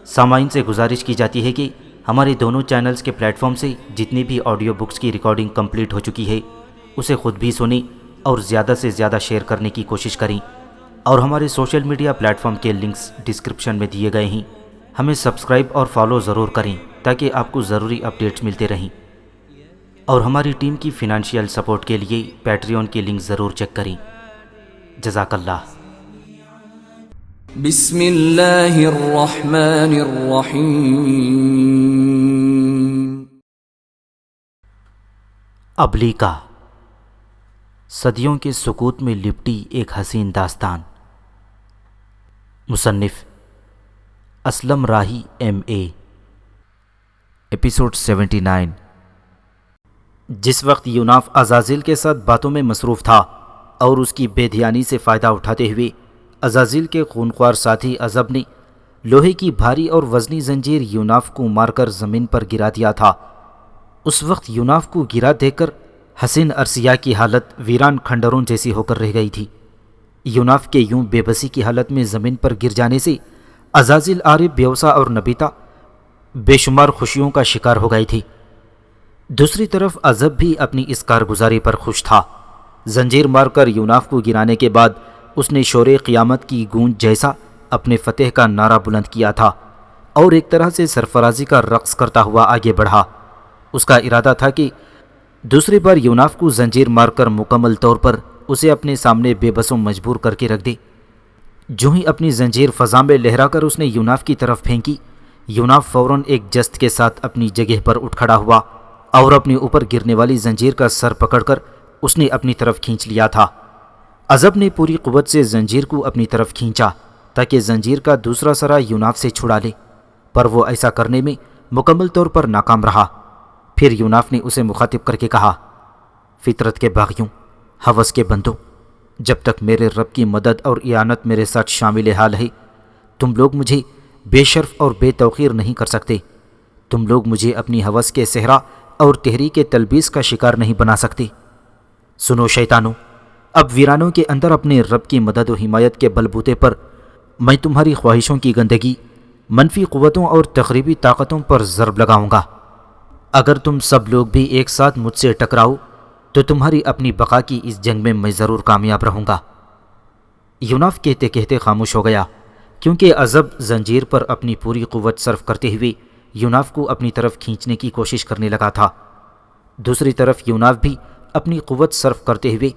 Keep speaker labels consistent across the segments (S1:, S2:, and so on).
S1: سامعین سے گزارش کی جاتی ہے کہ ہمارے دونوں چینلز کے پلیٹ فارم سے جتنی بھی آڈیو بکس کی ریکارڈنگ کمپلیٹ ہو چکی ہے اسے خود بھی سنیں اور زیادہ سے زیادہ شیئر کرنے کی کوشش کریں، اور ہمارے سوشل میڈیا پلیٹ فارم کے لنکس ڈسکرپشن میں دیے گئے ہیں، ہمیں سبسکرائب اور فالو ضرور کریں تاکہ آپ کو ضروری اپڈیٹس ملتے رہیں، اور ہماری ٹیم کی فنانشیل سپورٹ کے لیے پیٹریون کی لنک ضرور چیک کریں۔ جزاک اللہ۔
S2: بسم اللہ الرحمن الرحیم۔
S1: ابلیکا، صدیوں کے سکوت میں لپٹی ایک حسین داستان۔ مصنف اسلم راہی MA۔ ایپیسوڈ 79۔ جس وقت یوناف عزازیل کے ساتھ باتوں میں مصروف تھا اور اس کی بے دھیانی سے فائدہ اٹھاتے ہوئے عزازیل کے خونخوار ساتھی عزب نے لوہے کی بھاری اور وزنی زنجیر یوناف کو مار کر زمین پر گرا دیا تھا، اس وقت یوناف کو گرا دیکھ کر حسین ارسیہ کی حالت ویران کھنڈروں جیسی ہو کر رہ گئی تھی۔ یوناف کے یوں بے بسی کی حالت میں زمین پر گر جانے سے عزازیل، عارف، بیوسا اور نبیتا بے شمار خوشیوں کا شکار ہو گئی تھی۔ دوسری طرف عزب بھی اپنی اس کارگزاری پر خوش تھا۔ زنجیر مار کر یوناف کو گرانے کے بعد اس نے شور قیامت کی گونج جیسا اپنے فتح کا نعرہ بلند کیا تھا اور ایک طرح سے سرفرازی کا رقص کرتا ہوا آگے بڑھا۔ اس کا ارادہ تھا کہ دوسری بار یوناف کو زنجیر مار کر مکمل طور پر اسے اپنے سامنے بے بس و مجبور کر کے رکھ دے۔ جو ہی اپنی زنجیر فضا میں لہرا کر اس نے یوناف کی طرف پھینکی، یوناف فوراً ایک جست کے ساتھ اپنی جگہ پر اٹھ کھڑا ہوا اور اپنے اوپر گرنے والی زنجیر کا سر پکڑ کر اس نے اپنی طرف کھینچ لیا تھا۔ عزب نے پوری قوت سے زنجیر کو اپنی طرف کھینچا تاکہ زنجیر کا دوسرا سرا یوناف سے چھڑا لے، پر وہ ایسا کرنے میں مکمل طور پر ناکام رہا۔ پھر یوناف نے اسے مخاطب کر کے کہا، فطرت کے باغیوں، ہوس کے بندوں، جب تک میرے رب کی مدد اور اعانت میرے ساتھ شامل حال ہے، تم لوگ مجھے بے شرف اور بے توقیر نہیں کر سکتے۔ تم لوگ مجھے اپنی ہوس کے صحرا اور تحریک تلبیس کا شکار نہیں بنا سکتے۔ سنو شیطانوں، اب ویرانوں کے اندر اپنے رب کی مدد و حمایت کے بل بوتے پر میں تمہاری خواہشوں کی گندگی، منفی قوتوں اور تخریبی طاقتوں پر ضرب لگاؤں گا۔ اگر تم سب لوگ بھی ایک ساتھ مجھ سے ٹکراؤ تو تمہاری اپنی بقا کی اس جنگ میں میں ضرور کامیاب رہوں گا۔ یوناف کہتے کہتے خاموش ہو گیا، کیونکہ عزب زنجیر پر اپنی پوری قوت صرف کرتے ہوئے یوناف کو اپنی طرف کھینچنے کی کوشش کرنے لگا تھا۔ دوسری طرف یوناف بھی اپنی قوت صرف کرتے ہوئے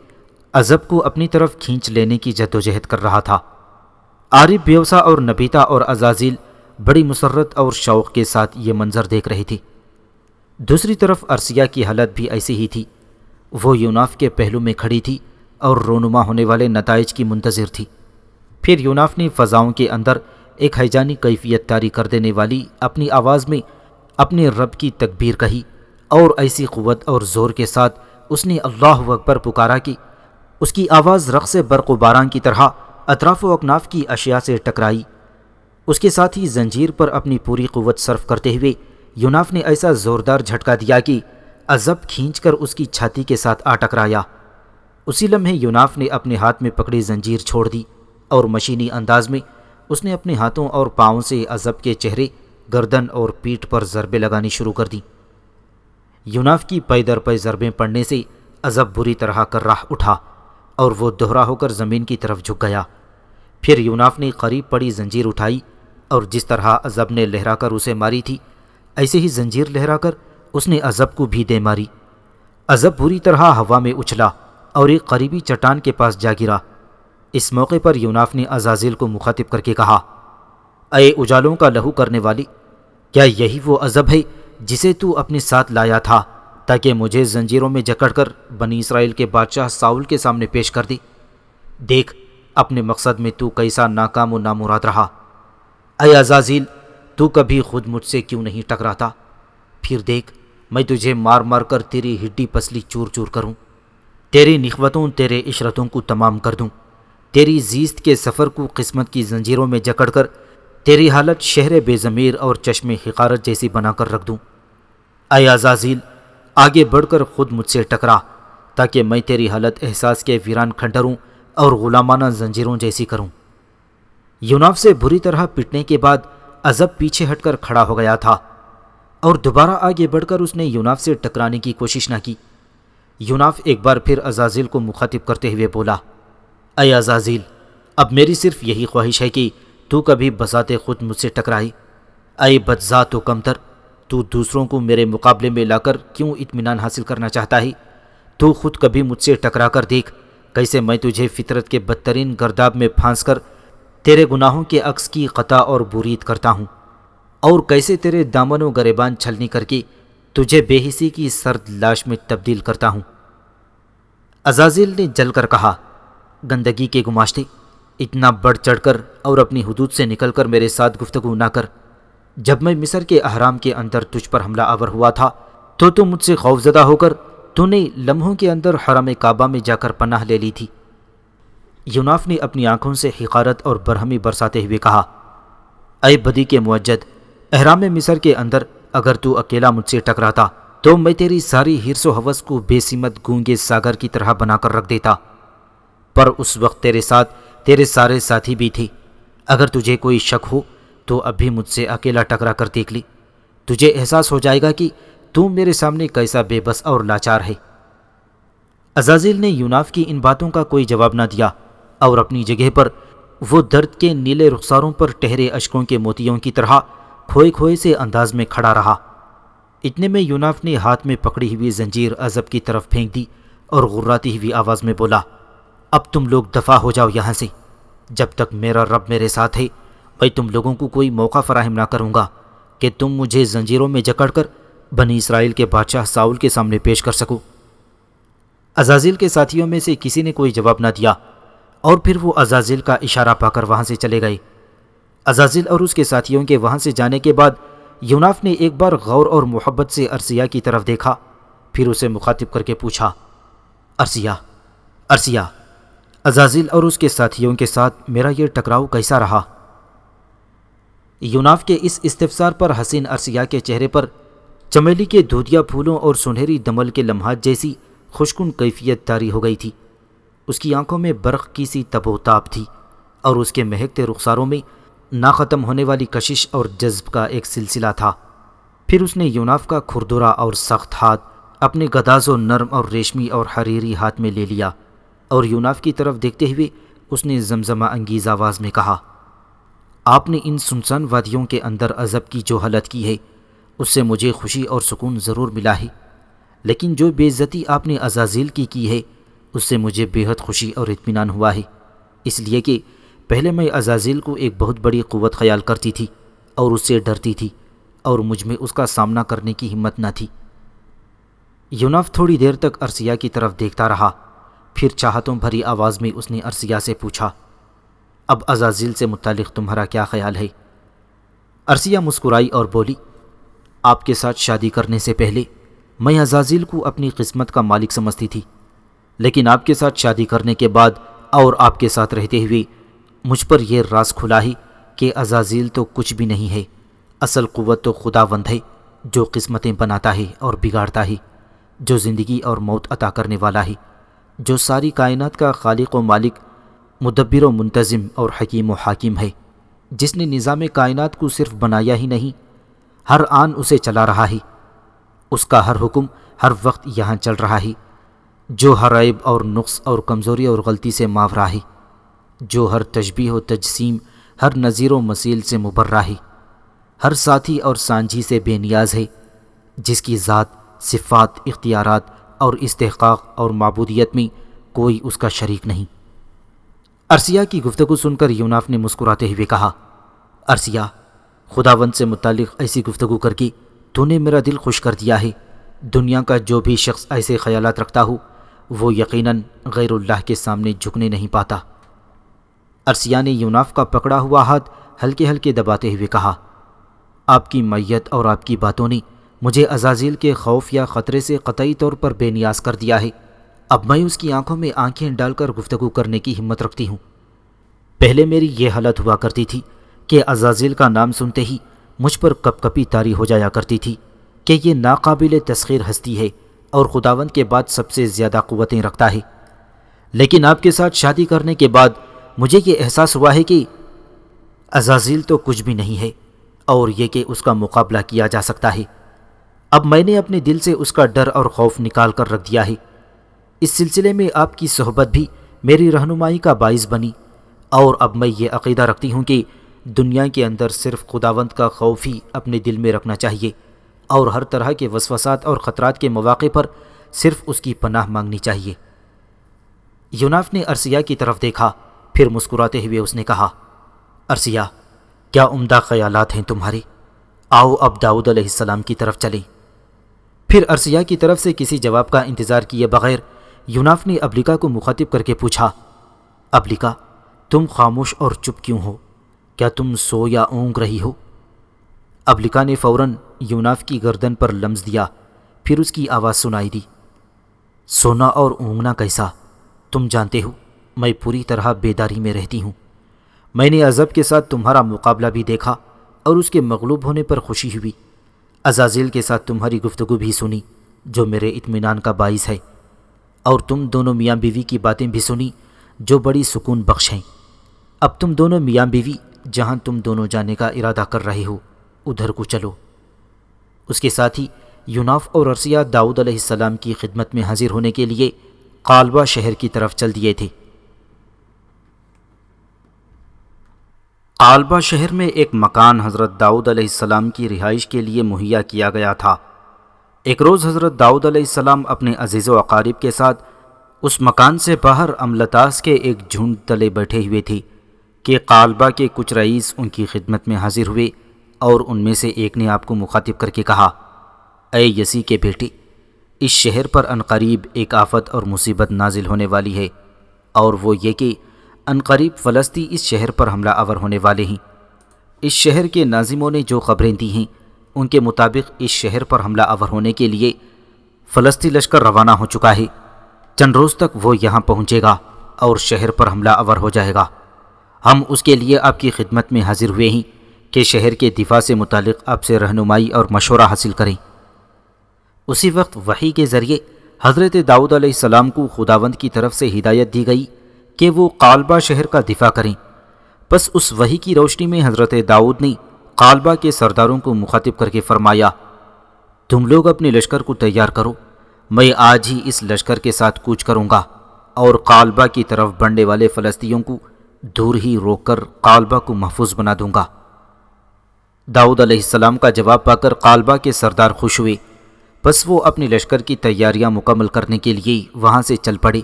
S1: عزب کو اپنی طرف کھینچ لینے کی جدوجہد کر رہا تھا۔ عارف، بیوسا اور نبیتا اور عزازیل بڑی مسرت اور شوق کے ساتھ یہ منظر دیکھ رہی تھی۔ دوسری طرف ارسیہ کی حالت بھی ایسی ہی تھی۔ وہ یوناف کے پہلو میں کھڑی تھی اور رونما ہونے والے نتائج کی منتظر تھی۔ پھر یوناف نے فضاؤں کے اندر ایک ہیجانی کیفیت طاری کر دینے والی اپنی آواز میں اپنے رب کی تکبیر کہی، اور ایسی قوت اور زور کے ساتھ اس نے اللہ اکبر پکارا کہ اس کی آواز رقص برق و باران کی طرح اطراف و اکناف کی اشیاء سے ٹکرائی۔ اس کے ساتھ ہی زنجیر پر اپنی پوری قوت صرف کرتے ہوئے یوناف نے ایسا زوردار جھٹکا دیا کہ عزب کھینچ کر اس کی چھاتی کے ساتھ آ ٹکرایا۔ اسی لمحے یوناف نے اپنے ہاتھ میں پکڑی زنجیر چھوڑ دی اور مشینی انداز میں اس نے اپنے ہاتھوں اور پاؤں سے عزب کے چہرے، گردن اور پیٹھ پر ضربیں لگانی شروع کر دیں۔ یوناف کی پے در پے ضربیں پڑنے سے عزب بری طرح کرراہ اٹھا اور وہ دوہرا ہو کر زمین کی طرف جھک گیا۔ پھر یوناف نے قریب پڑی زنجیر اٹھائی اور جس طرح عزب نے لہرا کر اسے ماری تھی، ایسے ہی زنجیر لہرا کر اس نے عزب کو بھی دے ماری۔ عزب بری طرح ہوا میں اچھلا اور ایک قریبی چٹان کے پاس جا گرا۔ اس موقع پر یوناف نے عزازیل کو مخاطب کر کے کہا، اے اجالوں کا لہو کرنے والی، کیا یہی وہ عزب ہے جسے تو اپنے ساتھ لایا تھا تاکہ مجھے زنجیروں میں جکڑ کر بنی اسرائیل کے بادشاہ ساؤل کے سامنے پیش کر دی؟ دیکھ اپنے مقصد میں تو کیسا ناکام و نامراد رہا۔ اے عزازیل، تو کبھی خود مجھ سے کیوں نہیں ٹکراتا؟ پھر دیکھ میں تجھے مار مار کر تیری ہڈی پسلی چور چور کروں، تیری نخوتوں، تیرے عشرتوں کو تمام کر دوں، تیری زیست کے سفر کو قسمت کی زنجیروں میں جکڑ کر تیری حالت شہر بے ضمیر اور چشم حقارت جیسی بنا کر رکھ دوں۔ اے عزازیل، آگے بڑھ کر خود مجھ سے ٹکرا تاکہ میں تیری حالت احساس کے ویران کھنڈروں اور غلامانہ زنجیروں جیسی کروں۔ یوناف سے بری طرح پٹنے کے بعد عزب پیچھے ہٹ کر کھڑا ہو گیا تھا اور دوبارہ آگے بڑھ کر اس نے یوناف سے ٹکرانے کی کوشش نہ کی۔ یوناف ایک بار پھر عزازیل کو مخاطب کرتے ہوئے بولا، اے عزازیل، اب میری صرف یہی خواہش ہے کہ تو کبھی بذات خود مجھ سے ٹکرائے۔ اے بدذات و کمتر، تو دوسروں کو میرے مقابلے میں لا کر کیوں اطمینان حاصل کرنا چاہتا ہے؟ تو خود کبھی مجھ سے ٹکرا کر دیکھ کیسے میں تجھے فطرت کے بدترین گرداب میں پھانس کر تیرے گناہوں کے عکس کی قطع اور برید کرتا ہوں، اور کیسے تیرے دامن و گریبان چھلنی کر کے تجھے بے حسی کی سرد لاش میں تبدیل کرتا ہوں۔ عزازیل نے جل کر کہا، گندگی کے گماشتے، اتنا بڑھ چڑھ کر اور اپنی حدود سے نکل کر میرے ساتھ گفتگو نہ کر۔ جب میں مصر کے احرام کے اندر تجھ پر حملہ آور ہوا تھا تو مجھ سے خوفزدہ ہو کر تو نے لمحوں کے اندر حرم کعبہ میں جا کر پناہ لے لی تھی۔ یوناف نے اپنی آنکھوں سے حقارت اور برہمی برساتے ہوئے کہا، اے بدی کے موجد، احرام مصر کے اندر اگر تو اکیلا مجھ سے ٹکراتا تو میں تیری ساری حرص و ہوس کو بے سمت گونگے ساگر کی طرح بنا کر رکھ دیتا، پر اس وقت تیرے ساتھ تیرے سارے ساتھی بھی تھے۔ اگر تجھے کوئی شک ہو تو ابھی مجھ سے اکیلا ٹکرا کر دیکھ لی، تجھے احساس ہو جائے گا کہ تو میرے سامنے کیسا بے بس اور لاچار ہے۔ عزازیل نے یوناف کی ان باتوں کا کوئی جواب نہ دیا اور اپنی جگہ پر وہ درد کے نیلے رخساروں پر ٹہرے اشکوں کے موتیوں کی طرح کھوئے کھوئے سے انداز میں کھڑا رہا۔ اتنے میں یوناف نے ہاتھ میں پکڑی ہوئی زنجیر عزب کی طرف پھینک دی اور غراتی ہوئی آواز میں بولا، اب تم لوگ دفع ہو جاؤ یہاں سے، جب تک میرا رب میرے ساتھ ہے میں تم لوگوں کو کوئی موقع فراہم نہ کروں گا کہ تم مجھے زنجیروں میں جکڑ کر بنی اسرائیل کے بادشاہ ساؤل کے سامنے پیش کر سکو۔ عزازیل کے ساتھیوں میں سے کسی نے کوئی جواب نہ دیا اور پھر وہ عزازیل کا اشارہ پا کر وہاں سے چلے گئے۔ عزازیل اور اس کے ساتھیوں کے وہاں سے جانے کے بعد یوناف نے ایک بار غور اور محبت سے ارسیہ کی طرف دیکھا، پھر اسے مخاطب کر کے پوچھا، ارسیہ، ارسیہ، عزازیل اور اس کے ساتھیوں کے ساتھ میرا یہ ٹکراؤ کیسا رہا؟ یوناف کے اس استفسار پر حسین ارسیہ کے چہرے پر چمیلی کے دودیا پھولوں اور سنہری دمل کے لمحات جیسی خوشکن کیفیت طاری ہو گئی تھی۔ اس کی آنکھوں میں برق کی سی تب و تاب تھی اور اس کے مہکتے رخساروں میں نہ ختم ہونے والی کشش اور جذب کا ایک سلسلہ تھا۔ پھر اس نے یوناف کا کھردرا اور سخت ہاتھ اپنے گداز و نرم اور ریشمی اور حریری ہاتھ میں لے لیا اور یوناف کی طرف دیکھتے ہوئے اس نے زمزمہ انگیز آواز میں کہا، آپ نے ان سنسان وادیوں کے اندر عزب کی جو حالت کی ہے اس سے مجھے خوشی اور سکون ضرور ملا ہے، لیکن جو بے عزتی آپ نے عزازیل کی ہے اس سے مجھے بے حد خوشی اور اطمینان ہوا ہے، اس لیے کہ پہلے میں عزازیل کو ایک بہت بڑی قوت خیال کرتی تھی اور اس سے ڈرتی تھی اور مجھ میں اس کا سامنا کرنے کی ہمت نہ تھی۔ یوناف تھوڑی دیر تک ارسیہ کی طرف دیکھتا رہا، پھر چاہتوں بھری آواز میں اس نے ارسیہ سے پوچھا، اب عزازیل سے متعلق تمہارا کیا خیال ہے؟ ارسیہ مسکرائی اور بولی، آپ کے ساتھ شادی کرنے سے پہلے میں عزازیل کو اپنی قسمت کا مالک سمجھتی تھی، لیکن آپ کے ساتھ شادی کرنے کے بعد اور آپ کے ساتھ رہتے ہوئے مجھ پر یہ راز کھلا ہے کہ عزازیل تو کچھ بھی نہیں ہے، اصل قوت تو خداوند ہے جو قسمتیں بناتا ہے اور بگاڑتا ہے، جو زندگی اور موت عطا کرنے والا ہے، جو ساری کائنات کا خالق و مالک، مدبر و منتظم اور حکیم و حاکم ہے، جس نے نظام کائنات کو صرف بنایا ہی نہیں، ہر آن اسے چلا رہا ہے، اس کا ہر حکم ہر وقت یہاں چل رہا ہے، جو ہر عیب اور نقص اور کمزوری اور غلطی سے ماورا ہے، جو ہر تشبیہ و تجسیم، ہر نظیر و مثیل سے مبرہ ہے، ہر ساتھی اور سانجھی سے بے نیاز ہے، جس کی ذات، صفات، اختیارات اور استحقاق اور معبودیت میں کوئی اس کا شریک نہیں۔ ارسیہ کی گفتگو سن کر یوناف نے مسکراتے ہوئے کہا، ارسیہ، خداوند سے متعلق ایسی گفتگو کر کے تو نے میرا دل خوش کر دیا ہے۔ دنیا کا جو بھی شخص ایسے خیالات رکھتا ہو وہ یقیناً غیر اللہ کے سامنے جھکنے نہیں پاتا۔ ارسیہ نے یوناف کا پکڑا ہوا ہاتھ ہلکے ہلکے دباتے ہوئے کہا، آپ کی میت اور آپ کی باتوں نے مجھے عزازیل کے خوف یا خطرے سے قطعی طور پر بے نیاز کر دیا ہے۔ اب میں اس کی آنکھوں میں آنکھیں ڈال کر گفتگو کرنے کی ہمت رکھتی ہوں۔ پہلے میری یہ حالت ہوا کرتی تھی کہ عزازیل کا نام سنتے ہی مجھ پر کپ کپی طاری ہو جایا کرتی تھی کہ یہ ناقابل تسخیر ہستی ہے اور خداوند کے بعد سب سے زیادہ قوتیں رکھتا ہے، لیکن آپ کے ساتھ شادی کرنے کے بعد مجھے یہ احساس ہوا ہے کہ عزازیل تو کچھ بھی نہیں ہے، اور یہ کہ اس کا مقابلہ کیا جا سکتا ہے۔ اب میں نے اپنے دل سے اس کا ڈر اور خوف نکال کر رکھ دیا ہے۔ اس سلسلے میں آپ کی صحبت بھی میری رہنمائی کا باعث بنی، اور اب میں یہ عقیدہ رکھتی ہوں کہ دنیا کے اندر صرف خداوند کا خوف ہی اپنے دل میں رکھنا چاہیے، اور ہر طرح کے وسوسات اور خطرات کے مواقع پر صرف اس کی پناہ مانگنی چاہیے۔ یوناف نے ارسیہ کی طرف دیکھا، پھر مسکراتے ہوئے اس نے کہا، ارسیہ، کیا عمدہ خیالات ہیں تمہارے، آؤ اب داؤد علیہ السلام کی طرف چلیں۔ پھر ارسیہ کی طرف سے کسی جواب کا انتظار کیے بغیر یوناف نے ابلیکا کو مخاطب کر کے پوچھا، ابلیکا، تم خاموش اور چپ کیوں ہو؟ کیا تم سو یا اونگ رہی ہو؟ ابلیکا نے فوراً یوناف کی گردن پر لمس دیا، پھر اس کی آواز سنائی دی، سونا اور اونگنا کیسا؟ تم جانتے ہو میں پوری طرح بیداری میں رہتی ہوں۔ میں نے عذاب کے ساتھ تمہارا مقابلہ بھی دیکھا اور اس کے مغلوب ہونے پر خوشی ہوئی۔ عزازیل کے ساتھ تمہاری گفتگو بھی سنی جو میرے اطمینان کا باعث ہے، اور تم دونوں میاں بیوی کی باتیں بھی سنی جو بڑی سکون بخش ہیں۔ اب تم دونوں میاں بیوی جہاں تم دونوں جانے کا ارادہ کر رہے ہو ادھر کو چلو۔ اس کے ساتھ ہی یوناف اور ارسیہ داؤد علیہ السلام کی خدمت میں حاضر ہونے کے لیے قالبہ شہر کی طرف چل دیے تھے۔ قالبہ شہر میں ایک مکان حضرت داؤد علیہ السلام کی رہائش کے لیے مہیا کیا گیا تھا۔ ایک روز حضرت داؤد علیہ السلام اپنے عزیز و اقارب کے ساتھ اس مکان سے باہر املتاس کے ایک جھنڈ تلے بیٹھے ہوئے تھے کہ قالبہ کے کچھ رئیس ان کی خدمت میں حاضر ہوئے، اور ان میں سے ایک نے آپ کو مخاطب کر کے کہا، اے یسی کے بیٹے، اس شہر پر عنقریب ایک آفت اور مصیبت نازل ہونے والی ہے، اور وہ یہ کہ عنقریب فلسطی اس شہر پر حملہ آور ہونے والے ہیں۔ اس شہر کے ناظموں نے جو خبریں دی ہیں ان کے مطابق اس شہر پر حملہ آور ہونے کے لیے فلسطی لشکر روانہ ہو چکا ہے۔ چند روز تک وہ یہاں پہنچے گا اور شہر پر حملہ آور ہو جائے گا۔ ہم اس کے لیے آپ کی خدمت میں حاضر ہوئے ہیں کہ شہر کے دفاع سے متعلق آپ سے رہنمائی اور مشورہ حاصل کریں۔ اسی وقت وحی کے ذریعے حضرت داؤد علیہ السلام کو خداوند کی طرف سے ہدایت دی گئی کہ وہ قالبہ شہر کا دفاع کریں۔ پس اس وحی کی روشنی میں حضرت داؤد نے قالبہ کے سرداروں کو مخاطب کر کے فرمایا، تم لوگ اپنے لشکر کو تیار کرو، میں آج ہی اس لشکر کے ساتھ کوچ کروں گا اور قالبہ کی طرف بڑھنے والے فلسطینیوں کو دور ہی روک کر قالبہ کو محفوظ بنا دوں گا۔ داؤد علیہ السلام کا جواب پا کر قالبہ کے سردار خوش ہوئے، پس وہ اپنے لشکر کی تیاریاں مکمل کرنے کے لیے وہاں سے چل پڑے،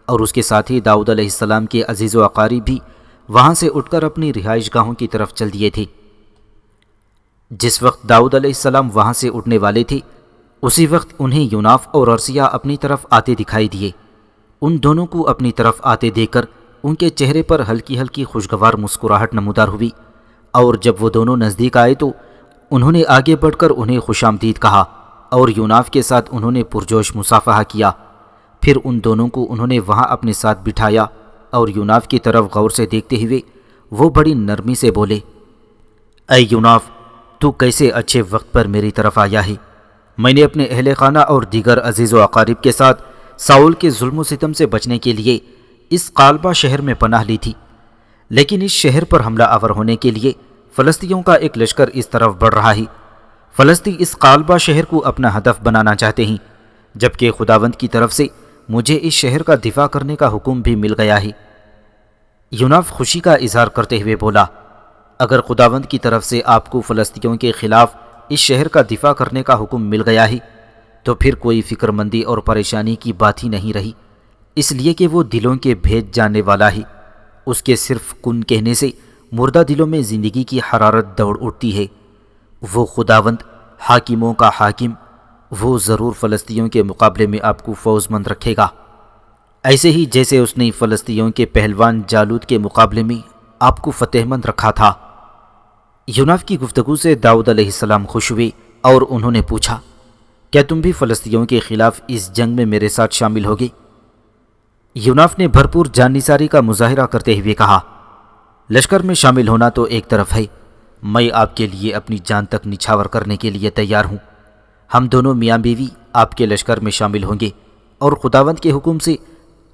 S1: اور اس کے ساتھ ہی داؤد علیہ السلام کے عزیز و اقارب بھی وہاں سے اٹھ کر اپنی رہائش گاہوں کی طرف چل دیے تھے۔ جس وقت داؤد علیہ السلام وہاں سے اٹھنے والے تھے، اسی وقت انہیں یوناف اور ارسیہ اپنی طرف آتے دکھائی دیے۔ ان دونوں کو اپنی طرف آتے دیکھ کر ان کے چہرے پر ہلکی ہلکی خوشگوار مسکراہٹ نمودار ہوئی، اور جب وہ دونوں نزدیک آئے تو انہوں نے آگے بڑھ کر انہیں خوش آمدید کہا، اور یوناف کے ساتھ انہوں نے پرجوش مصافحہ کیا۔ پھر ان دونوں کو انہوں نے وہاں اپنے ساتھ بٹھایا، اور یوناف کی طرف غور سے دیکھتے ہوئے وہ بڑی نرمی سے بولے، اے یوناف، تو کیسے اچھے وقت پر میری طرف آیا ہے۔ میں نے اپنے اہل خانہ اور دیگر عزیز و اقارب کے ساتھ ساؤل کے ظلم و ستم سے بچنے کے لیے اس قالبہ شہر میں پناہ لی تھی، لیکن اس شہر پر حملہ آور ہونے کے لیے فلسطینیوں کا ایک لشکر اس طرف بڑھ رہا ہے۔ فلسطی اس قالبہ شہر کو اپنا ہدف بنانا چاہتے ہیں، جبکہ خداوند کی طرف سے مجھے اس شہر کا دفاع کرنے کا حکم بھی مل گیا ہے۔ یوناف خوشی کا اظہار کرتے ہوئے بولا، اگر خداوند کی طرف سے آپ کو فلسطینیوں کے خلاف اس شہر کا دفاع کرنے کا حکم مل گیا ہے تو پھر کوئی فکر مندی اور پریشانی کی بات ہی نہیں رہی، اس لیے کہ وہ دلوں کے بھید جاننے والا ہے۔ اس کے صرف کن کہنے سے مردہ دلوں میں زندگی کی حرارت دوڑ اٹھتی ہے۔ وہ خداوند، حاکموں کا حاکم، وہ ضرور فلسطینیوں کے مقابلے میں آپ کو فوز مند رکھے گا، ایسے ہی جیسے اس نے فلسطینیوں کے پہلوان جالوت کے مقابلے میں آپ کو فتح مند رکھا تھا۔ یوناف کی گفتگو سے داؤد علیہ السلام خوش ہوئے اور انہوں نے پوچھا، کیا تم بھی فلسطینیوں کے خلاف اس جنگ میں میرے ساتھ شامل ہوگے؟ یوناف نے بھرپور جان نثاری کا مظاہرہ کرتے ہوئے کہا، لشکر میں شامل ہونا تو ایک طرف ہے، میں آپ کے لیے اپنی جان تک نچھاور کرنے کے لیے تیار ہوں۔ ہم دونوں میاں بیوی آپ کے لشکر میں شامل ہوں گے، اور خداوند کے حکم سے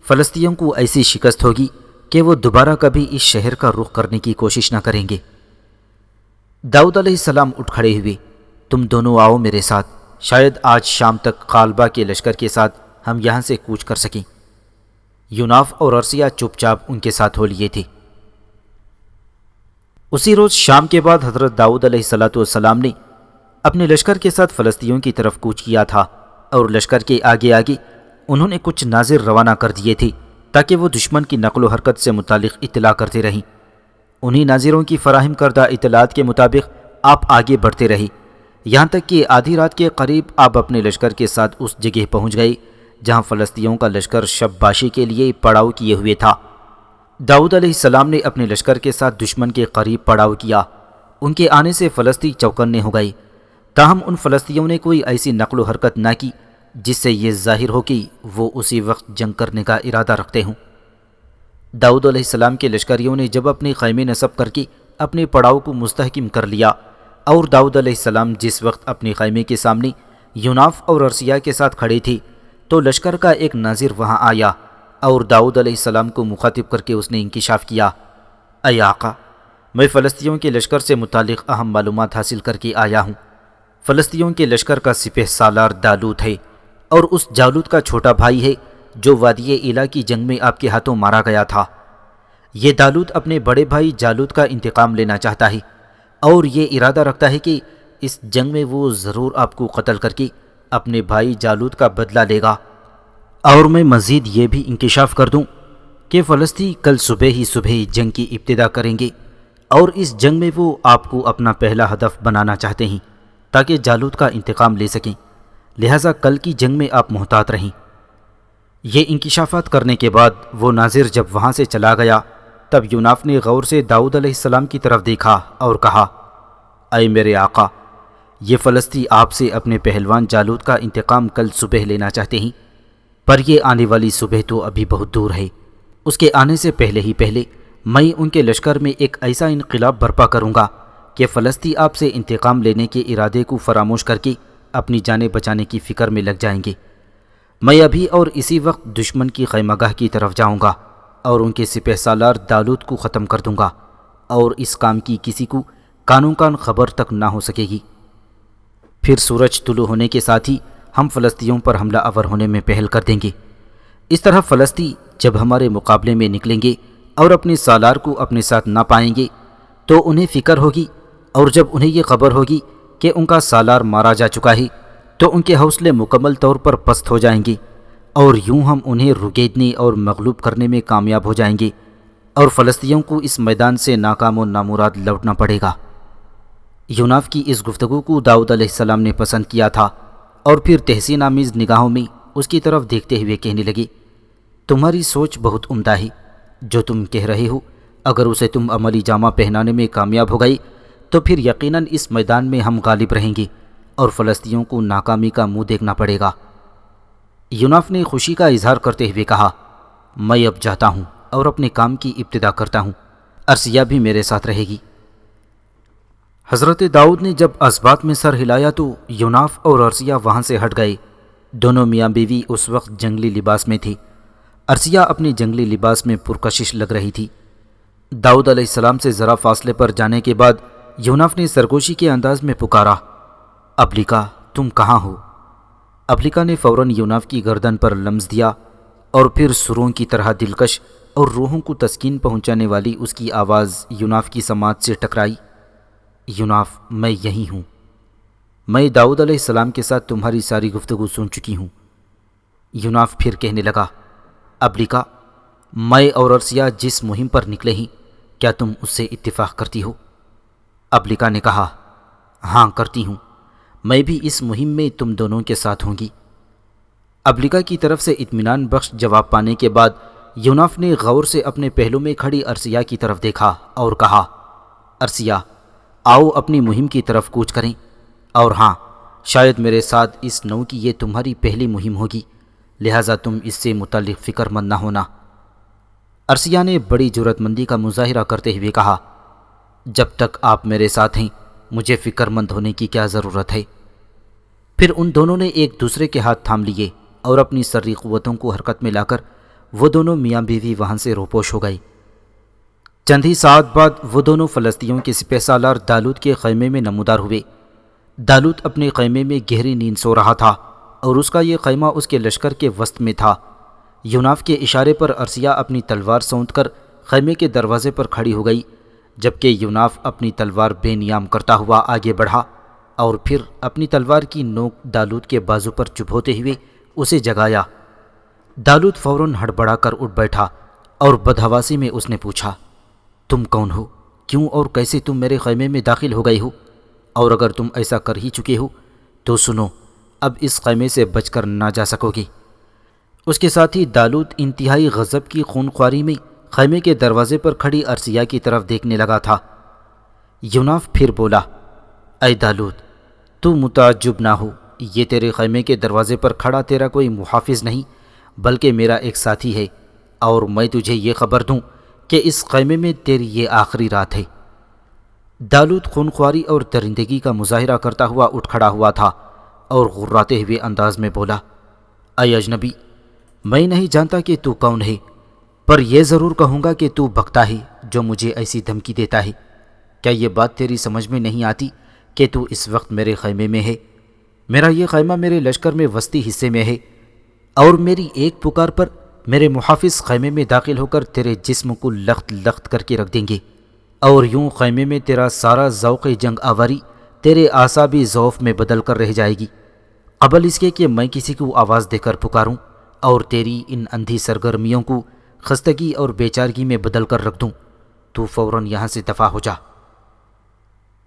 S1: فلسطینیوں کو ایسی شکست ہوگی کہ وہ دوبارہ کبھی اس شہر کا رخ کرنے کی کوشش نہ کریں گے۔ داؤد علیہ السلام اٹھ کھڑے ہوئے، تم دونوں آؤ میرے ساتھ، شاید آج شام تک غالبہ کے لشکر کے ساتھ ہم یہاں سے کوچ کر سکیں۔ یوناف اور ارسیہ چپ چاپ ان کے ساتھ ہو لیے تھے۔ اسی روز شام کے بعد حضرت داؤد علیہ السلام نے اپنے لشکر کے ساتھ فلسطینیوں کی طرف کوچ کیا تھا، اور لشکر کے آگے آگے انہوں نے کچھ ناظر روانہ کر دیے تھے تاکہ وہ دشمن کی نقل و حرکت سے متعلق اطلاع کرتے رہیں۔ انہی ناظروں کی فراہم کردہ اطلاعات کے مطابق آپ آگے بڑھتے رہے، یہاں تک کہ آدھی رات کے قریب آپ اپنے لشکر کے ساتھ اس جگہ پہنچ گئے جہاں فلسطینیوں کا لشکر شب باشی کے لیے پڑاؤ کیے ہوئے تھا۔ داؤد علیہ السلام نے اپنے لشکر کے ساتھ دشمن کے قریب پڑاؤ کیا۔ ان کے آنے سے فلسطین چوکنے ہو گئے، تاہم ان فلسطینیوں نے کوئی ایسی نقل و حرکت نہ کی جس سے یہ ظاہر ہو کہ وہ اسی وقت جنگ کرنے کا ارادہ رکھتے ہوں۔ داؤد علیہ السلام کے لشکریوں نے جب اپنے خیمے نصب کر کے اپنے پڑاؤ کو مستحکم کر لیا، اور داؤد علیہ السلام جس وقت اپنے خیمے کے سامنے یوناف اور ارسیہ کے ساتھ کھڑے تھے تو لشکر کا ایک ناظر وہاں آیا، اور داؤد علیہ السلام کو مخاطب کر کے اس نے انکشاف کیا، اے آقا، میں فلسطینیوں کے لشکر سے متعلق اہم معلومات حاصل کر کے آیا ہوں۔ فلسطینیوں کے لشکر کا سپہ سالار جالوت ہے، اور اس جالوت کا چھوٹا بھائی ہے جو وادی ایلا کی جنگ میں آپ کے ہاتھوں مارا گیا تھا۔ یہ جالوت اپنے بڑے بھائی جالوت کا انتقام لینا چاہتا ہے، اور یہ ارادہ رکھتا ہے کہ اس جنگ میں وہ ضرور آپ کو قتل کر کے اپنے بھائی جالوت کا بدلہ لے گا۔ اور میں مزید یہ بھی انکشاف کر دوں کہ فلسطین کل صبح جنگ کی ابتدا کریں گے، اور اس جنگ میں وہ آپ کو اپنا پہلا ہدف بنانا چاہتے ہیں تاکہ جالوت کا انتقام لے سکیں، لہٰذا کل کی جنگ میں آپ محتاط رہیں۔ یہ انکشافات کرنے کے بعد وہ ناظر جب وہاں سے چلا گیا تب یوناف نے غور سے داؤد علیہ السلام کی طرف دیکھا اور کہا، اے میرے آقا، یہ فلسطین آپ سے اپنے پہلوان جالوت کا انتقام کل صبح لینا چاہتے ہیں، پر یہ آنے والی صبح تو ابھی بہت دور ہے۔ اس کے آنے سے پہلے میں ان کے لشکر میں ایک ایسا انقلاب برپا کروں گا کہ فلسطین آپ سے انتقام لینے کے ارادے کو فراموش کر کے اپنی جانیں بچانے کی فکر میں لگ جائیں گے۔ میں ابھی اور اسی وقت دشمن کی خیمہ گاہ کی طرف جاؤں گا اور ان کے سپہ سالار جالوت کو ختم کر دوں گا، اور اس کام کی کسی کو کانوں کان خبر تک نہ ہو سکے گی۔ پھر سورج طلوع ہونے کے ساتھ ہی ہم فلسطینیوں پر حملہ آور ہونے میں پہل کر دیں گے۔ اس طرح فلسطین جب ہمارے مقابلے میں نکلیں گے اور اپنے سالار کو اپنے ساتھ نہ پائیں گے تو انہیں فکر ہوگی، اور جب انہیں یہ خبر ہوگی کہ ان کا سالار مارا جا چکا ہے تو ان کے حوصلے مکمل طور پر پست ہو جائیں گے، اور یوں ہم انہیں رگیدنے اور مغلوب کرنے میں کامیاب ہو جائیں گے، اور فلسطینیوں کو اس میدان سے ناکام و نامراد لوٹنا پڑے گا۔ یوناف کی اس گفتگو کو داؤد علیہ السلام نے پسند کیا تھا، اور پھر تحسین آمیز نگاہوں میں اس کی طرف دیکھتے ہوئے کہنے لگے، تمہاری سوچ بہت عمدہ ہے، جو تم کہہ رہے ہو اگر اسے تم عملی جامہ پہنانے میں کامیاب ہو گئی تو پھر یقیناً اس میدان میں ہم غالب رہیں گے اور فلسطینیوں کو ناکامی کا منہ دیکھنا پڑے گا۔ یوناف نے خوشی کا اظہار کرتے ہوئے کہا، میں اب جاتا ہوں اور اپنے کام کی ابتدا کرتا ہوں، ارسیہ بھی میرے ساتھ رہے گی۔ حضرت داؤد نے جب اسبات میں سر ہلایا تو یوناف اور ارسیہ وہاں سے ہٹ گئے۔ دونوں میاں بیوی اس وقت جنگلی لباس میں تھی۔ ارسیہ اپنے جنگلی لباس میں پرکشش لگ رہی تھی۔ داؤد علیہ السلام سے ذرا فاصلے پر جانے کے بعد یوناف نے سرگوشی کے انداز میں پکارا، ابلیکا، تم کہاں ہو؟ ابلیکا نے فوراً یوناف کی گردن پر لمس دیا، اور پھر سروں کی طرح دلکش اور روحوں کو تسکین پہنچانے والی اس کی آواز یوناف کی سماعت سے ٹکرائی، یوناف، میں یہی ہوں۔ میں داؤد علیہ السلام کے ساتھ تمہاری ساری گفتگو سن چکی ہوں۔ یوناف پھر کہنے لگا، ابلیکا، میں اور ارسیہ جس مہم پر نکلے ہیں کیا تم اس سے اتفاق کرتی ہو؟ ابلیکا نے کہا، ہاں کرتی ہوں، میں بھی اس مہم میں تم دونوں کے ساتھ ہوں گی۔ ابلیکا کی طرف سے اطمینان بخش جواب پانے کے بعد یوناف نے غور سے اپنے پہلو میں کھڑی ارسیہ کی طرف دیکھا اور کہا، ارسیہ، آؤ اپنی مہم کی طرف کوچ کریں، اور ہاں، شاید میرے ساتھ اس نوع کی یہ تمہاری پہلی مہم ہوگی، لہٰذا تم اس سے متعلق فکر مند نہ ہونا۔ ارسیہ نے بڑی جرأت مندی کا مظاہرہ کرتے ہوئے کہا، جب تک آپ میرے ساتھ ہیں مجھے فکر مند ہونے کی کیا ضرورت ہے؟ پھر ان دونوں نے ایک دوسرے کے ہاتھ تھام لیے اور اپنی سری قوتوں کو حرکت میں لا کر وہ دونوں میاں بیوی وہاں سے روپوش ہو گئے۔ چند ہی ساعت بعد وہ دونوں فلسطینیوں کے سپہ سالار دالوت کے خیمے میں نمودار ہوئے۔ دالوت اپنے خیمے میں گہری نیند سو رہا تھا اور اس کا یہ خیمہ اس کے لشکر کے وسط میں تھا۔ یوناف کے اشارے پر ارسیہ اپنی تلوار سونت کر خیمے کے دروازے پر کھڑی ہو گئی، جبکہ یوناف اپنی تلوار بے نیام کرتا ہوا آگے بڑھا اور پھر اپنی تلوار کی نوک دالوت کے بازو پر چبھوتے ہوئے اسے جگایا۔ دالوت فوراً ہڑبڑا کر اٹھ بیٹھا اور بدحواسی میں اس نے پوچھا، تم کون ہو؟ کیوں اور کیسے تم میرے خیمے میں داخل ہو گئے ہو؟ اور اگر تم ایسا کر ہی چکے ہو تو سنو، اب اس خیمے سے بچ کر نہ جا سکو گی۔ اس کے ساتھ ہی دالوت انتہائی غضب کی خونخواری میں خیمے کے دروازے پر کھڑی ارسیہ کی طرف دیکھنے لگا تھا۔ یوناف پھر بولا، اے دالوت، تو متعجب نہ ہو، یہ تیرے خیمے کے دروازے پر کھڑا تیرا کوئی محافظ نہیں بلکہ میرا ایک ساتھی ہے، اور میں تجھے یہ خبر دوں کہ اس خیمے میں تیری یہ آخری رات ہے۔ دالوت خونخواری اور درندگی کا مظاہرہ کرتا ہوا اٹھ کھڑا ہوا تھا اور غراتے ہوئے انداز میں بولا، اے اجنبی، میں نہیں جانتا کہ تو کون ہے، پر یہ ضرور کہوں گا کہ تو بکتا ہے جو مجھے ایسی دھمکی دیتا ہے۔ کیا یہ بات تیری سمجھ میں نہیں آتی کہ تو اس وقت میرے خیمے میں ہے؟ میرا یہ خیمہ میرے لشکر میں وسطی حصے میں ہے، اور میری ایک پکار پر میرے محافظ خیمے میں داخل ہو کر تیرے جسم کو لخت لخت کر کے رکھ دیں گے، اور یوں خیمے میں تیرا سارا ذوق جنگ آوری تیرے اعصابی ضعف میں بدل کر رہ جائے گی، قبل اس کے کہ میں کسی کو آواز دے کر پکاروں اور تیری ان اندھی سرگرمیوں کو خستگی اور بیچارگی میں بدل کر رکھ دوں۔ تو فوراً یہاں سے دفع ہو جا۔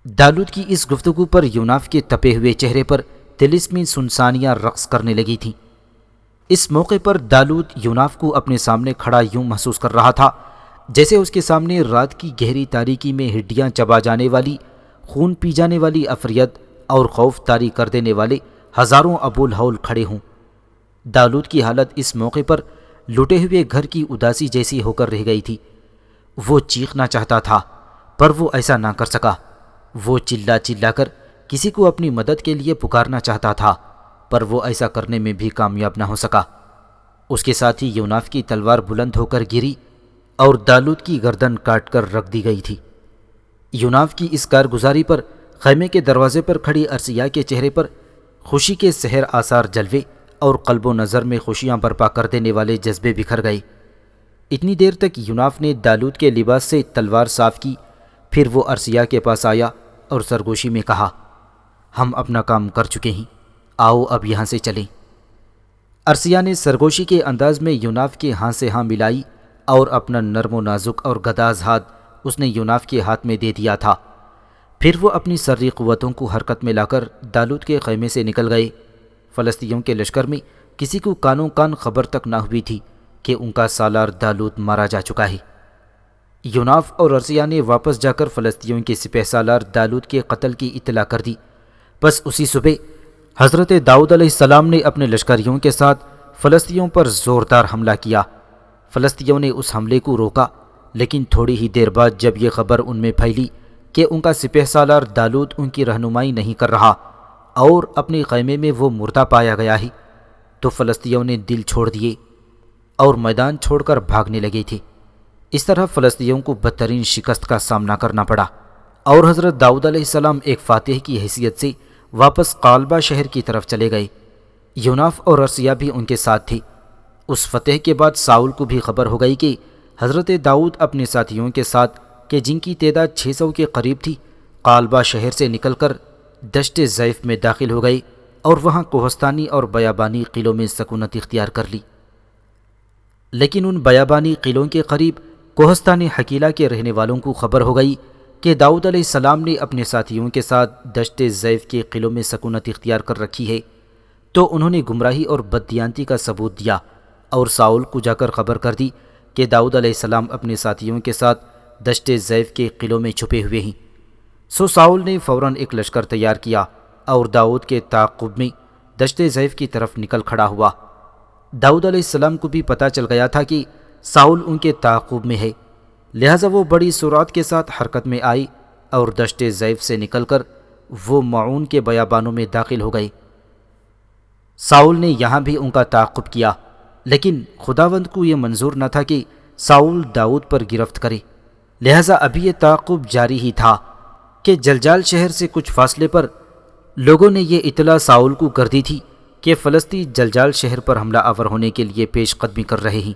S1: دالوت کی اس گفتگو پر یوناف کے تپے ہوئے چہرے پر طلسمی سنسانیاں رقص کرنے لگی تھیں۔ اس موقع پر دالوت یوناف کو اپنے سامنے کھڑا یوں محسوس کر رہا تھا جیسے اس کے سامنے رات کی گہری تاریکی میں ہڈیاں چبا جانے والی، خون پی جانے والی افریت اور خوف طاری کر دینے والے ہزاروں ابوالہول کھڑے ہوں۔ دالوت کی حالت اس موقع پر لٹے ہوئے گھر کی اداسی جیسی ہو کر رہ گئی تھی۔ وہ چیخنا چاہتا تھا پر وہ ایسا نہ کر سکا۔ وہ چلا چلا کر کسی کو اپنی مدد کے لیے پکارنا چاہتا تھا پر وہ ایسا کرنے میں بھی کامیاب نہ ہو سکا۔ اس کے ساتھ ہی یوناف کی تلوار بلند ہو کر گری اور دالوت کی گردن کاٹ کر رکھ دی گئی تھی۔ یوناف کی اس کارگزاری پر خیمے کے دروازے پر کھڑی ارسیہ کے چہرے پر خوشی کے سحر آثار جلوے اور قلب و نظر میں خوشیاں برپا کر دینے والے جذبے بکھر گئے۔ اتنی دیر تک یوناف نے دالوت کے لباس سے تلوار صاف کی، پھر وہ ارسیہ کے پاس آیا اور سرگوشی میں کہا، ہم اپنا کام کر چکے ہیں، آؤ اب یہاں سے چلیں۔ ارسیہ نے سرگوشی کے انداز میں یوناف کے ہاں سے ہاں ملائی اور اپنا نرم و نازک اور گداز ہاتھ اس نے یوناف کے ہاتھ میں دے دیا تھا۔ پھر وہ اپنی سری قوتوں کو حرکت میں لا کر دالوت کے خیمے سے نکل گئے۔ فلسطینیوں کے لشکر میں کسی کو کانوں کان خبر تک نہ ہوئی تھی کہ ان کا سالار دالوت مارا جا چکا ہے۔ یوناف اور ارسیہ نے واپس جا کر فلسطینیوں کے سپہ سالار دالوت کے قتل کی اطلاع کر دی۔ بس اسی صبح حضرت داؤد علیہ السلام نے اپنے لشکریوں کے ساتھ فلسطینیوں پر زوردار حملہ کیا۔ فلسطینیوں نے اس حملے کو روکا، لیکن تھوڑی ہی دیر بعد جب یہ خبر ان میں پھیلی کہ ان کا سپہ سالار دالوت ان کی رہنمائی نہیں کر رہا اور اپنے خیمے میں وہ مردہ پایا گیا ہے، تو فلسطینیوں نے دل چھوڑ دیے اور میدان چھوڑ کر بھاگنے لگے تھے۔ اس طرح فلسطینیوں کو بدترین شکست کا سامنا کرنا پڑا اور حضرت داؤد علیہ السلام ایک فاتح کی حیثیت سے واپس قالبہ شہر کی طرف چلے گئے۔ یوناف اور ارسیہ بھی ان کے ساتھ تھے۔ اس فتح کے بعد ساؤل کو بھی خبر ہو گئی کہ حضرت داؤد اپنے ساتھیوں کے ساتھ، کہ جن کی تعداد 600 کے قریب تھی، قالبہ شہر سے نکل کر دشت ضیف میں داخل ہو گئے اور وہاں کوہستانی اور بیابانی قلعوں میں سکونت اختیار کر لی۔ لیکن ان بیابانی قلعوں کے قریب کوہستان حکیلہ کے رہنے والوں کو خبر ہو گئی کہ داؤد علیہ السلام نے اپنے ساتھیوں کے ساتھ دشت ضیف کے قلعوں میں سکونت اختیار کر رکھی ہے، تو انہوں نے گمراہی اور بددیانتی کا ثبوت دیا اور ساؤل کو جا کر خبر کر دی کہ داؤد علیہ السلام اپنے ساتھیوں کے ساتھ دشت ضیف کے قلعوں میں چھپے ہوئے ہیں۔ سو ساؤل نے فوراً ایک لشکر تیار کیا اور داؤد کے تعاقب میں دشت ضیف کی طرف نکل کھڑا ہوا۔ داؤد علیہ السلام کو بھی پتہ چل گیا تھا کہ ساؤل ان کے تعاقب میں ہے، لہٰذا وہ بڑی سرعت کے ساتھ حرکت میں آئی اور دشت ضیف سے نکل کر وہ معون کے بیابانوں میں داخل ہو گئے۔ ساؤل نے یہاں بھی ان کا تعاقب کیا، لیکن خداوند کو یہ منظور نہ تھا کہ ساؤل داؤد پر گرفت کرے، لہٰذا ابھی یہ تعاقب جاری ہی تھا کہ جلجال شہر سے کچھ فاصلے پر لوگوں نے یہ اطلاع ساؤل کو کر دی تھی کہ فلسطی جلجال شہر پر حملہ آور ہونے کے لیے پیش قدمی کر رہے ہیں۔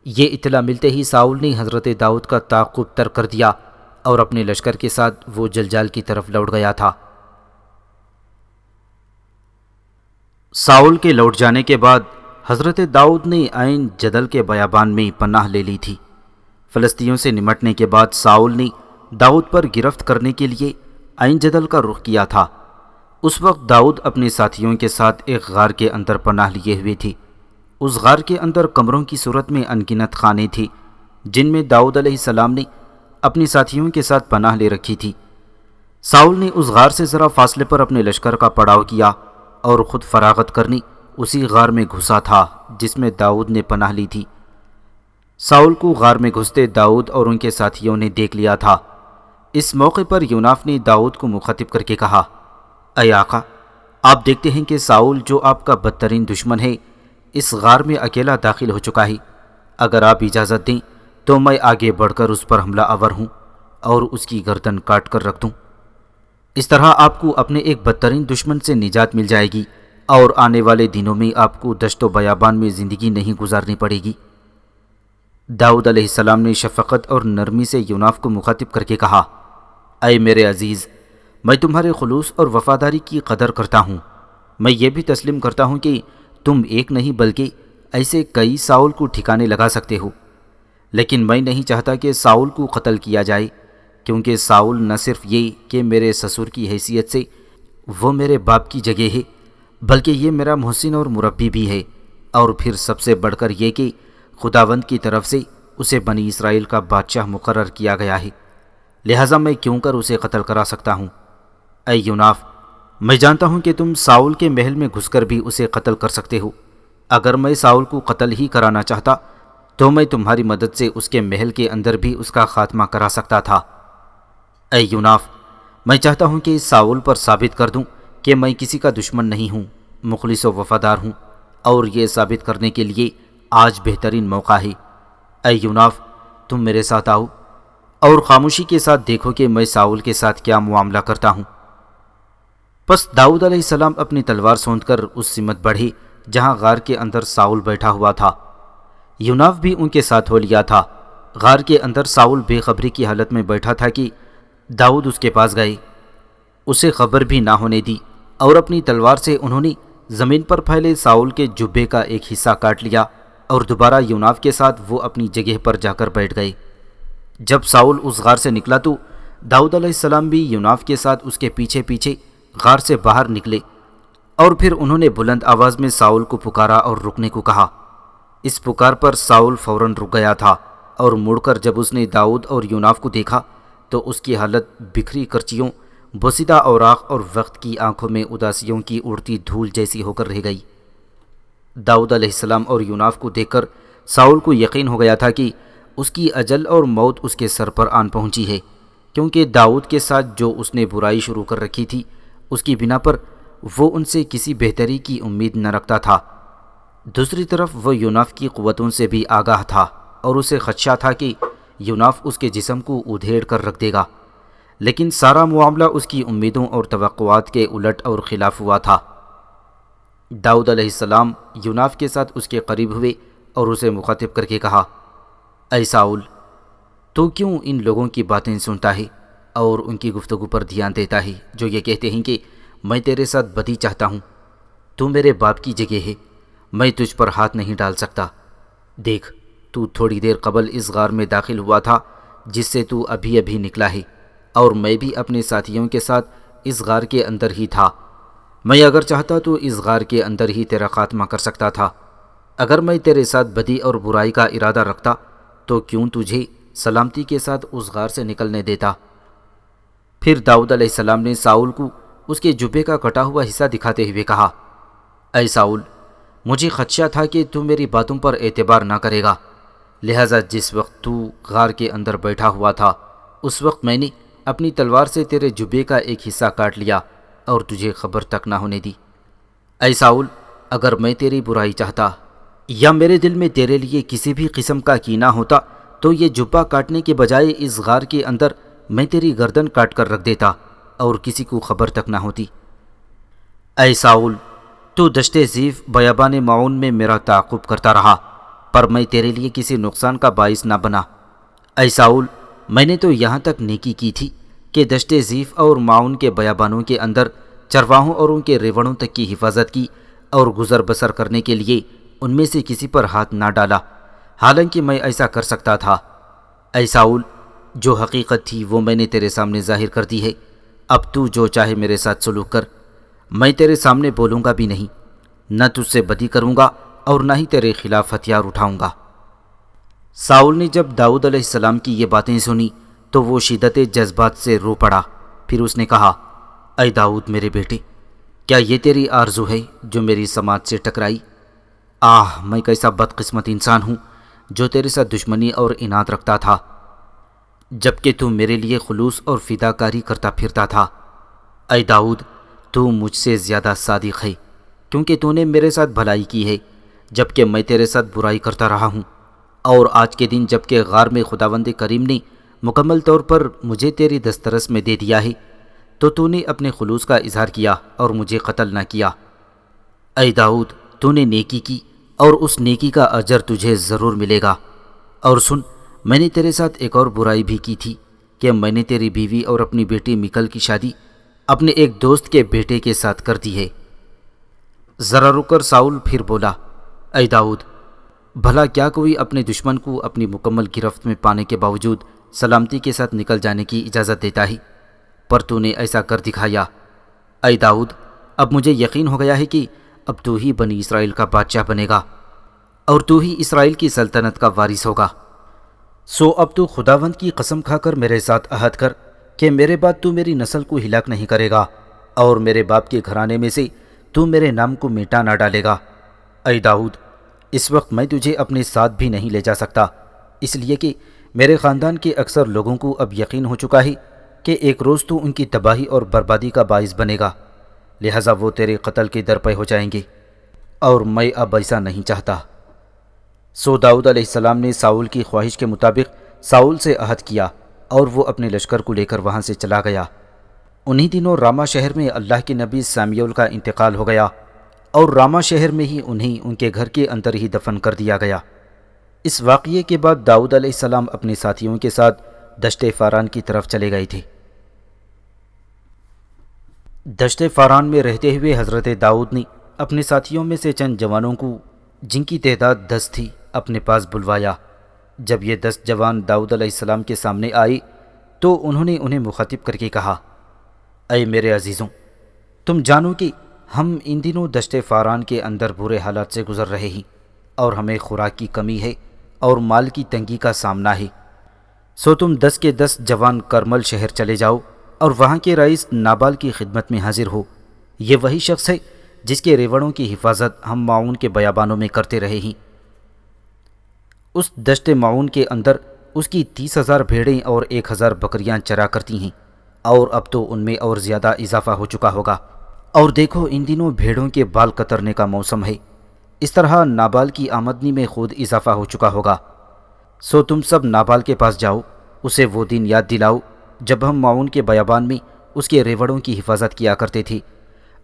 S1: یہ اطلاع ملتے ہی ساؤل نے حضرت داؤد کا تعاقب ترک کر دیا اور اپنے لشکر کے ساتھ وہ جلجال کی طرف لوٹ گیا تھا۔ ساؤل کے لوٹ جانے کے بعد حضرت داؤد نے عین جدل کے بیابان میں پناہ لے لی تھی۔ فلسطینیوں سے نمٹنے کے بعد ساؤل نے داؤد پر گرفت کرنے کے لیے عین جدل کا رخ کیا تھا۔ اس وقت داؤد اپنے ساتھیوں کے ساتھ ایک غار کے اندر پناہ لیے ہوئے تھی۔ اس غار کے اندر کمروں کی صورت میں انگنت خانے تھی جن میں داؤد علیہ السلام نے اپنے ساتھیوں کے ساتھ پناہ لے رکھی تھی۔ ساؤل نے اس غار سے ذرا فاصلے پر اپنے لشکر کا پڑاؤ کیا اور خود فراغت کرنی اسی غار میں گھسا تھا جس میں داؤد نے پناہ لی تھی۔ ساؤل کو غار میں گھستے داؤد اور ان کے ساتھیوں نے دیکھ لیا تھا۔ اس موقع پر یوناف نے داؤد کو مخاطب کر کے کہا، اے آقا، آپ دیکھتے ہیں کہ ساؤل جو آپ کا بدترین دشمن ہے اس غار میں اکیلا داخل ہو چکا ہے۔ اگر آپ اجازت دیں تو میں آگے بڑھ کر اس پر حملہ آور ہوں اور اس کی گردن کاٹ کر رکھ دوں۔ اس طرح آپ کو اپنے ایک بدترین دشمن سے نجات مل جائے گی اور آنے والے دنوں میں آپ کو دشت و بیابان میں زندگی نہیں گزارنی پڑے گی۔ داؤد علیہ السلام نے شفقت اور نرمی سے یوناف کو مخاطب کر کے کہا، اے میرے عزیز، میں تمہارے خلوص اور وفاداری کی قدر کرتا ہوں۔ میں یہ بھی تسلیم کرتا ہوں کہ تم ایک نہیں بلکہ ایسے کئی ساؤل کو ٹھکانے لگا سکتے ہو، لیکن میں نہیں چاہتا کہ ساؤل کو قتل کیا جائے، کیونکہ ساؤل نہ صرف یہ کہ میرے سسر کی حیثیت سے وہ میرے باپ کی جگہ ہے، بلکہ یہ میرا محسن اور مربی بھی ہے، اور پھر سب سے بڑھ کر یہ کہ خداوند کی طرف سے اسے بنی اسرائیل کا بادشاہ مقرر کیا گیا ہے، لہٰذا میں کیوں کر اسے قتل کرا سکتا ہوں۔ اے یوناف، میں جانتا ہوں کہ تم ساؤل کے محل میں گھس کر بھی اسے قتل کر سکتے ہو۔ اگر میں ساؤل کو قتل ہی کرانا چاہتا تو میں تمہاری مدد سے اس کے محل کے اندر بھی اس کا خاتمہ کرا سکتا تھا۔ اے یوناف، میں چاہتا ہوں کہ ساؤل پر ثابت کر دوں کہ میں کسی کا دشمن نہیں ہوں، مخلص و وفادار ہوں، اور یہ ثابت کرنے کے لیے آج بہترین موقع ہے۔ اے یوناف، تم میرے ساتھ آؤ اور خاموشی کے ساتھ دیکھو کہ میں ساؤل کے ساتھ کیا معاملہ کرتا ہوں۔ پس داؤد علیہ السلام اپنی تلوار سونت کر اس سمت بڑھے جہاں غار کے اندر ساؤل بیٹھا ہوا تھا۔ یوناف بھی ان کے ساتھ ہو لیا تھا۔ غار کے اندر ساؤل بے خبری کی حالت میں بیٹھا تھا کہ داؤد اس کے پاس گئے، اسے خبر بھی نہ ہونے دی، اور اپنی تلوار سے انہوں نے زمین پر پھیلے ساؤل کے جبے کا ایک حصہ کاٹ لیا اور دوبارہ یوناف کے ساتھ وہ اپنی جگہ پر جا کر بیٹھ گئے۔ جب ساؤل اس غار سے نکلا تو داؤد علیہ السلام بھی یوناف کے ساتھ اس کے پیچھے پیچھے غار سے باہر نکلے، اور پھر انہوں نے بلند آواز میں ساؤل کو پکارا اور رکنے کو کہا۔ اس پکار پر ساؤل فوراً رک گیا تھا، اور مڑ کر جب اس نے داؤد اور یوناف کو دیکھا تو اس کی حالت بکھری کرچیوں، بوسیدہ اوراق اور وقت کی آنکھوں میں اداسیوں کی اڑتی دھول جیسی ہو کر رہ گئی۔ داؤد علیہ السلام اور یوناف کو دیکھ کر ساؤل کو یقین ہو گیا تھا کہ اس کی اجل اور موت اس کے سر پر آن پہنچی ہے، کیونکہ داؤد کے ساتھ جو اس نے برائی شروع کر رکھی تھی اس کی بنا پر وہ ان سے کسی بہتری کی امید نہ رکھتا تھا۔ دوسری طرف وہ یوناف کی قوتوں سے بھی آگاہ تھا اور اسے خدشہ تھا کہ یوناف اس کے جسم کو ادھیڑ کر رکھ دے گا، لیکن سارا معاملہ اس کی امیدوں اور توقعات کے الٹ اور خلاف ہوا تھا۔ داؤد علیہ السلام یوناف کے ساتھ اس کے قریب ہوئے اور اسے مخاطب کر کے کہا، اے ساؤل، تو کیوں ان لوگوں کی باتیں سنتا ہے اور ان کی گفتگو پر دھیان دیتا ہے جو یہ کہتے ہیں کہ میں تیرے ساتھ بدی چاہتا ہوں؟ تو میرے باپ کی جگہ ہے، میں تجھ پر ہاتھ نہیں ڈال سکتا۔ دیکھ، تو تھوڑی دیر قبل اس غار میں داخل ہوا تھا جس سے تو ابھی ابھی نکلا ہے، اور میں بھی اپنے ساتھیوں کے ساتھ اس غار کے اندر ہی تھا۔ میں اگر چاہتا تو اس غار کے اندر ہی تیرا خاتمہ کر سکتا تھا۔ اگر میں تیرے ساتھ بدی اور برائی کا ارادہ رکھتا تو کیوں تجھے سلامتی کے ساتھ اس غار سے نکلنے دیتا؟ پھر داؤد علیہ السلام نے ساؤل کو اس کے جبے کا کٹا ہوا حصہ دکھاتے ہوئے کہا، اے ساؤل، مجھے خدشہ تھا کہ تو میری باتوں پر اعتبار نہ کرے گا، لہٰذا جس وقت تو غار کے اندر بیٹھا ہوا تھا اس وقت میں نے اپنی تلوار سے تیرے جبے کا ایک حصہ کاٹ لیا اور تجھے خبر تک نہ ہونے دی۔ اے ساؤل، اگر میں تیری برائی چاہتا یا میرے دل میں تیرے لیے کسی بھی قسم کا کینہ ہوتا تو یہ جبہ کاٹنے کے بجائے اس غار کے اندر میں تیری گردن کاٹ کر رکھ دیتا اور کسی کو خبر تک نہ ہوتی۔ اے ساؤل، تو دشت زیف بیابان معون میں میرا تعاقب کرتا رہا، پر میں تیرے لیے کسی نقصان کا باعث نہ بنا۔ اے ساؤل، میں نے تو یہاں تک نیکی کی تھی کہ دشت زیف اور معون کے بیابانوں کے اندر چرواہوں اور ان کے ریوڑوں تک کی حفاظت کی اور گزر بسر کرنے کے لیے ان میں سے کسی پر ہاتھ نہ ڈالا، حالانکہ میں ایسا کر سکتا تھا۔ اے ساؤل، جو حقیقت تھی وہ میں نے تیرے سامنے ظاہر کر دی ہے، اب تو جو چاہے میرے ساتھ سلوک کر، میں تیرے سامنے بولوں گا بھی نہیں، نہ تجھ سے بدی کروں گا اور نہ ہی تیرے خلاف ہتھیار اٹھاؤں گا۔ ساؤل نے جب داؤد علیہ السلام کی یہ باتیں سنی تو وہ شدت جذبات سے رو پڑا، پھر اس نے کہا، اے داؤد میرے بیٹے، کیا یہ تیری آرزو ہے جو میری سماعت سے ٹکرائی؟ میں کیسا بدقسمت انسان ہوں جو تیرے ساتھ دشمنی اور اناد رکھتا تھا، جبکہ تو میرے لیے خلوص اور فداکاری کرتا پھرتا تھا۔ اے داؤد، تو مجھ سے زیادہ صادق ہے، کیونکہ تو نے میرے ساتھ بھلائی کی ہے جبکہ میں تیرے ساتھ برائی کرتا رہا ہوں، اور آج کے دن جبکہ غار میں خداوند کریم نے مکمل طور پر مجھے تیری دسترس میں دے دیا ہے، تو نے اپنے خلوص کا اظہار کیا اور مجھے قتل نہ کیا۔ اے داؤد، تو نے نیکی کی اور اس نیکی کا اجر تجھے ضرور ملے گا۔ اور سن، میں نے تیرے ساتھ ایک اور برائی بھی کی تھی کہ میں نے تیری بیوی اور اپنی بیٹی میکل کی شادی اپنے ایک دوست کے بیٹے کے ساتھ کر دی ہے۔ ذرا رک کر ساؤل پھر بولا، اے داؤد، بھلا کیا کوئی اپنے دشمن کو اپنی مکمل گرفت میں پانے کے باوجود سلامتی کے ساتھ نکل جانے کی اجازت دیتا ہے؟ پر تو نے ایسا کر دکھایا۔ اے داؤد، اب مجھے یقین ہو گیا ہے کہ اب تو ہی بنی اسرائیل کا بادشاہ بنے گا اور تو ہی اسرائیل کی سلطنت کا وارث ہوگا۔ سو اب تو خداوند کی قسم کھا کر میرے ساتھ عہد کر کہ میرے بعد تو میری نسل کو ہلاک نہیں کرے گا اور میرے باپ کے گھرانے میں سے تو میرے نام کو مٹا نہ ڈالے گا۔ اے داؤد، اس وقت میں تجھے اپنے ساتھ بھی نہیں لے جا سکتا، اس لیے کہ میرے خاندان کے اکثر لوگوں کو اب یقین ہو چکا ہے کہ ایک روز تو ان کی تباہی اور بربادی کا باعث بنے گا، لہٰذا وہ تیرے قتل کے در پہ ہو جائیں گے، اور میں اب ایسا نہیں چاہتا۔ سو داؤد علیہ السلام نے ساؤل کی خواہش کے مطابق ساؤل سے عہد کیا اور وہ اپنے لشکر کو لے کر وہاں سے چلا گیا۔ انہی دنوں راما شہر میں اللہ کے نبی سمیول کا انتقال ہو گیا اور راما شہر میں ہی انہیں ان کے گھر کے اندر ہی دفن کر دیا گیا۔ اس واقعے کے بعد داؤد علیہ السلام اپنے ساتھیوں کے ساتھ دشت فاران کی طرف چلے گئے تھے۔ دشت فاران میں رہتے ہوئے حضرت داؤد نے اپنے ساتھیوں میں سے چند جوانوں کو، جن کی تعداد 10 تھی، اپنے پاس بلوایا۔ جب یہ 10 جوان داؤد علیہ السلام کے سامنے آئے تو انہوں نے انہیں مخاطب کر کے کہا، اے میرے عزیزوں، تم جانو کہ ہم ان دنوں دشت فاران کے اندر برے حالات سے گزر رہے ہیں اور ہمیں خوراک کی کمی ہے اور مال کی تنگی کا سامنا ہے۔ سو تم 10 کے 10 جوان کرمل شہر چلے جاؤ اور وہاں کے رئیس نابال کی خدمت میں حاضر ہو۔ یہ وہی شخص ہے جس کے ریوڑوں کی حفاظت ہم معون کے بیابانوں میں کرتے رہے ہیں۔ اس دشت معون کے اندر اس کی 30,000 بھیڑیں اور 1,000 بکریاں چرا کرتی ہیں، اور اب تو ان میں اور زیادہ اضافہ ہو چکا ہوگا۔ اور دیکھو، ان دنوں بھیڑوں کے بال کترنے کا موسم ہے، اس طرح نابال کی آمدنی میں خود اضافہ ہو چکا ہوگا۔ سو تم سب نابال کے پاس جاؤ، اسے وہ دن یاد دلاؤ جب ہم معون کے بیابان میں اس کے ریوڑوں کی حفاظت کیا کرتے تھے،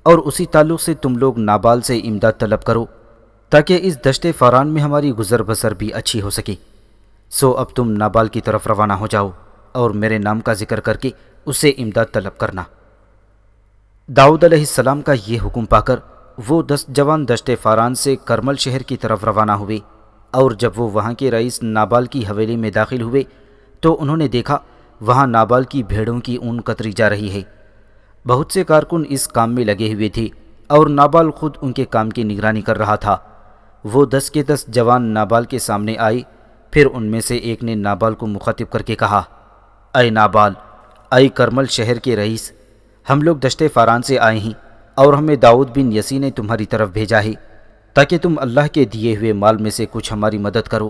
S1: اور اسی تعلق سے تم لوگ نابال سے امداد طلب کرو تاکہ اس دشت فاران میں ہماری گزر بسر بھی اچھی ہو سکے۔ سو اب تم نابال کی طرف روانہ ہو جاؤ اور میرے نام کا ذکر کر کے اس سے امداد طلب کرنا۔ داؤد علیہ السلام کا یہ حکم پا کر وہ 10 جوان دشت فاران سے کرمل شہر کی طرف روانہ ہوئے، اور جب وہ وہاں کے رئیس نابال کی حویلی میں داخل ہوئے تو انہوں نے دیکھا وہاں نابال کی بھیڑوں کی اون کتری جا رہی ہے۔ بہت سے کارکن اس کام میں لگے ہوئے تھے اور نابال خود ان کے کام کی نگرانی کر رہا تھا۔ وہ 10 کے 10 جوان نابال کے سامنے آئے، پھر ان میں سے ایک نے نابال کو مخاطب کر کے کہا، اے نابال، اے کرمل شہر کے رئیس، ہم لوگ دشت فاران سے آئے ہیں اور ہمیں داؤد بن یسی نے تمہاری طرف بھیجا ہے تاکہ تم اللہ کے دیے ہوئے مال میں سے کچھ ہماری مدد کرو۔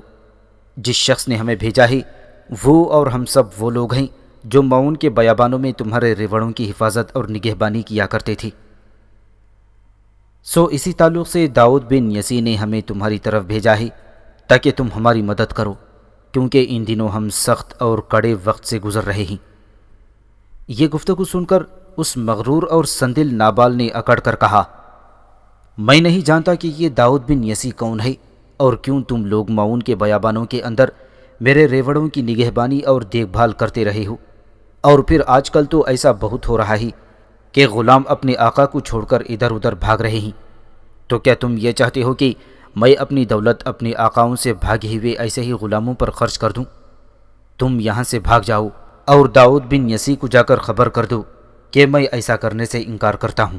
S1: جس شخص نے ہمیں بھیجا ہے وہ اور ہم سب وہ لوگ ہیں جو معون کے بیابانوں میں تمہارے ریوڑوں کی حفاظت اور نگہبانی کیا کرتے تھے۔ سو اسی تعلق سے داؤد بن یسی نے ہمیں تمہاری طرف بھیجا ہے تاکہ تم ہماری مدد کرو۔ کیونکہ ان دنوں ہم سخت اور کڑے وقت سے گزر رہے ہیں۔ یہ گفتگو سن کر اس مغرور اور سندل نابال نے اکڑ کر کہا، میں نہیں جانتا کہ یہ داؤد بن یسی کون ہے اور کیوں تم لوگ معاون کے بیابانوں کے اندر میرے ریوڑوں کی نگہبانی اور دیکھ بھال کرتے رہے ہو، اور پھر آج کل تو ایسا بہت ہو رہا ہے کہ غلام اپنے آقا کو چھوڑ کر ادھر ادھر بھاگ رہے ہیں۔ تو کیا تم یہ چاہتے ہو کہ میں اپنی دولت اپنے آقاؤں سے بھاگے ہوئے ایسے ہی غلاموں پر خرچ کر دوں؟ تم یہاں سے بھاگ جاؤ اور داؤد بن یسی کو جا کر خبر کر دو کہ میں ایسا کرنے سے انکار کرتا ہوں۔